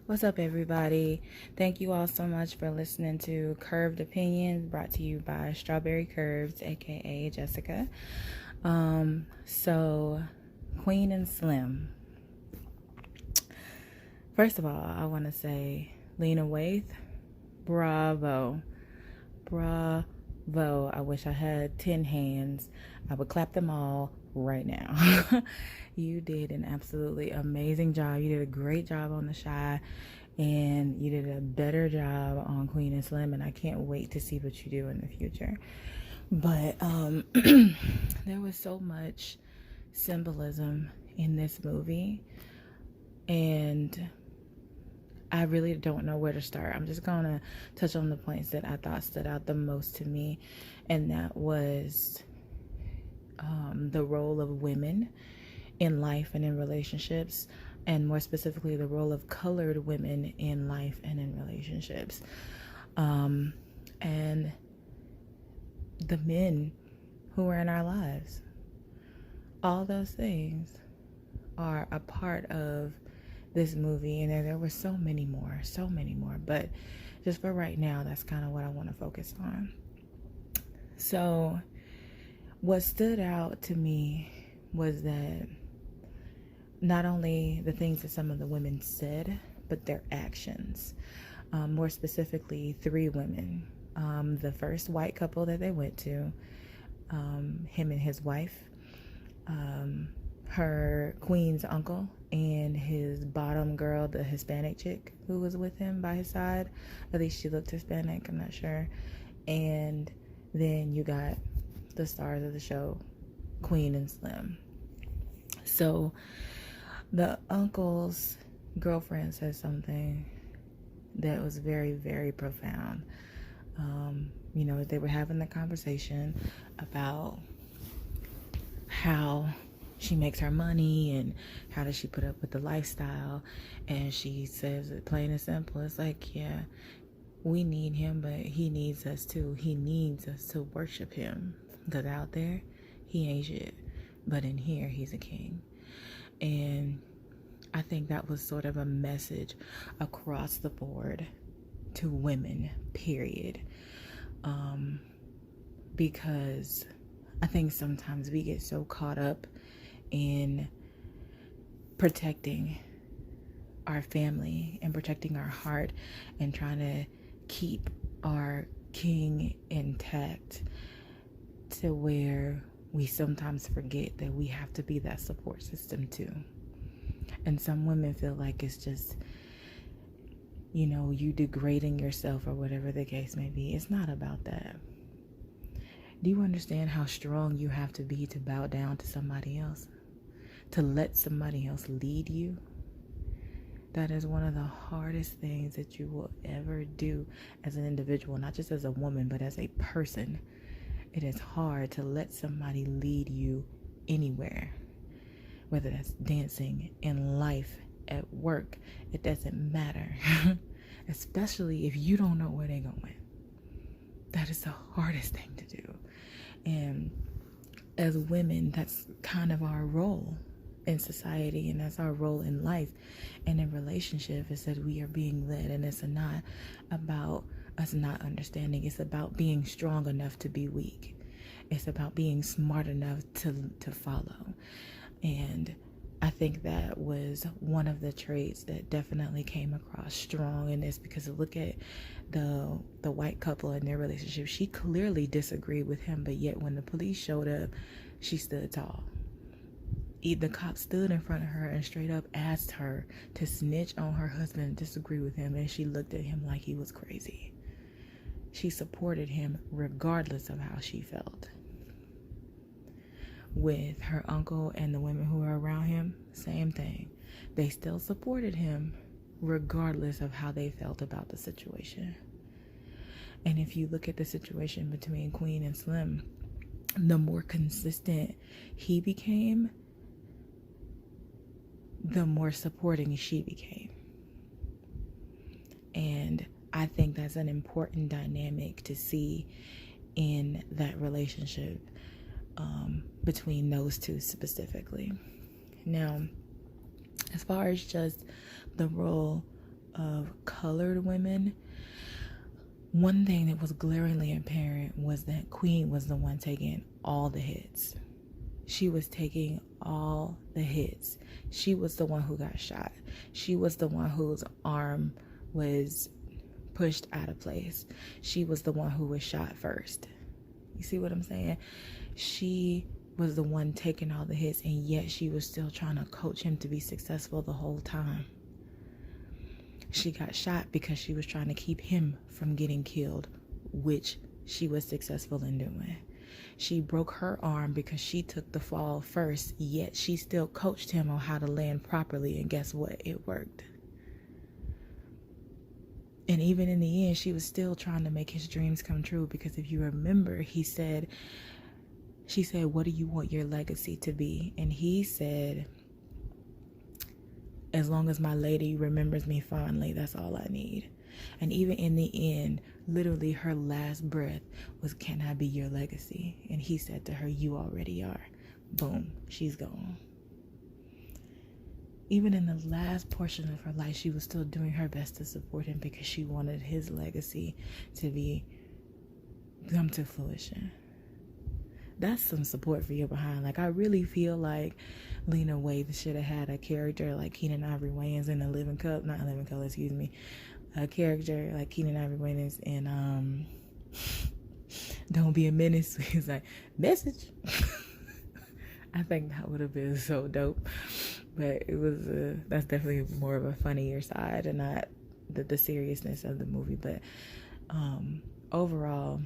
What's up, everybody? Thank you all so much for listening to Curved Opinions, brought to you by Strawberry Curves, aka Jessica. So Queen Slim. First of all, I want to say, Lena Waithe, bravo, bravo. I wish I had 10 hands. I would clap them all right now. You did an absolutely amazing job. You did a great job on The Chi, and you did a better job on Queen Slim, and I can't wait to see what you do in the future. But there was so much symbolism in this movie, and I really don't know where to start. I'm just gonna touch on the points that I thought stood out the most to me, and that was the role of women in life and in relationships, and more specifically the role of colored women in life and in relationships, and the men who are in our lives. All those things are a part of this movie, and there were so many more, but just for right now, that's kind of what I want to focus on. So what stood out to me was that not only the things that some of the women said, but their actions. More specifically, 3 women. The first white couple that they went to, him and his wife, her Queen's uncle, and his bottom girl, the Hispanic chick who was with him by his side. At least she looked Hispanic, I'm not sure. And then you got the stars of the show, Queen Slim. So the uncle's girlfriend said something that was very, very profound. They were having the conversation about how she makes her money and how does she put up with the lifestyle. And she says it plain and simple. It's like, yeah, we need him, but he needs us too. He needs us to worship him. Because out there, he ain't shit. But in here, he's a king. And I think that was sort of a message across the board to women, period. Because I think sometimes we get so caught up in protecting our family and protecting our heart and trying to keep our king intact, to where we sometimes forget that we have to be that support system too. And some women feel like it's just, you degrading yourself or whatever the case may be. It's not about that. Do you understand how strong you have to be to bow down to somebody else? To let somebody else lead you? That is one of the hardest things that you will ever do as an individual, not just as a woman, but as a person. It is hard to let somebody lead you anywhere, whether that's dancing, in life, at work. It doesn't matter. Especially if you don't know where they're going. That is the hardest thing to do. And as women, that's kind of our role in society, and that's our role in life and in relationship, is that we are being led. And it's not about us not understanding. It's about being strong enough to be weak. It's about being smart enough to follow. And I think that was one of the traits that definitely came across strong in this, because look at the white couple in their relationship. She clearly disagreed with him, but yet when the police showed up, she stood tall. The cop stood in front of her and straight up asked her to snitch on her husband and disagree with him, and she looked at him like he was crazy. She supported him regardless of how she felt. With her uncle and the women who were around him, same thing. They still supported him regardless of how they felt about the situation. And if you look at the situation between Queen Slim, the more consistent he became, the more supporting she became. And I think that's an important dynamic to see in that relationship, between those two specifically. Now, as far as just the role of colored women, one thing that was glaringly apparent was that Queen was the one taking all the hits. She was taking all the hits. She was the one who got shot. She was the one whose arm was pushed out of place. She was the one who was shot first. You see what I'm saying? She was the one taking all the hits, and yet she was still trying to coach him to be successful the whole time. She got shot because she was trying to keep him from getting killed, which she was successful in doing. She broke her arm because she took the fall first, yet she still coached him on how to land properly, and guess what? It worked. And even in the end, she was still trying to make his dreams come true, because if you remember, she said, what do you want your legacy to be? And he said, as long as my lady remembers me fondly, that's all I need. And even in the end, literally her last breath was, can I be your legacy? And he said to her, you already are. Boom, she's gone. Even in the last portion of her life, she was still doing her best to support him, because she wanted his legacy to come to fruition. That's some support for your behind. Like, I really feel like Lena Waithe should have had a character like Keenen Ivory Wayans in a character like Keenen Ivory Wayans in Don't Be a Menace. He's like, message. I think that would have been so dope. But it was that's definitely more of a funnier side, and not the seriousness of the movie. But overall,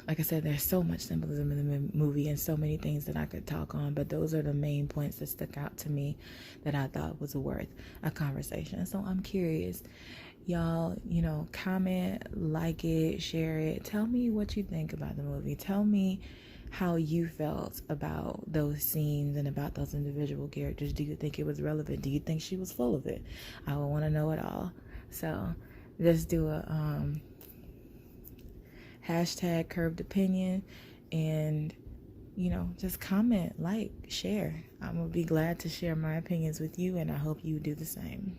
like I said, there's so much symbolism in the movie and so many things that I could talk on, but those are the main points that stuck out to me that I thought was worth a conversation. So I'm curious, y'all, comment, like it, share it. Tell me what you think about the movie. Tell me how you felt about those scenes and about those individual characters. Do you think it was relevant? Do you think she was full of it? I would want to know it all. So just do a hashtag curved opinion, and just comment, like, share. I'm gonna be glad to share my opinions with you, and I hope you do the same.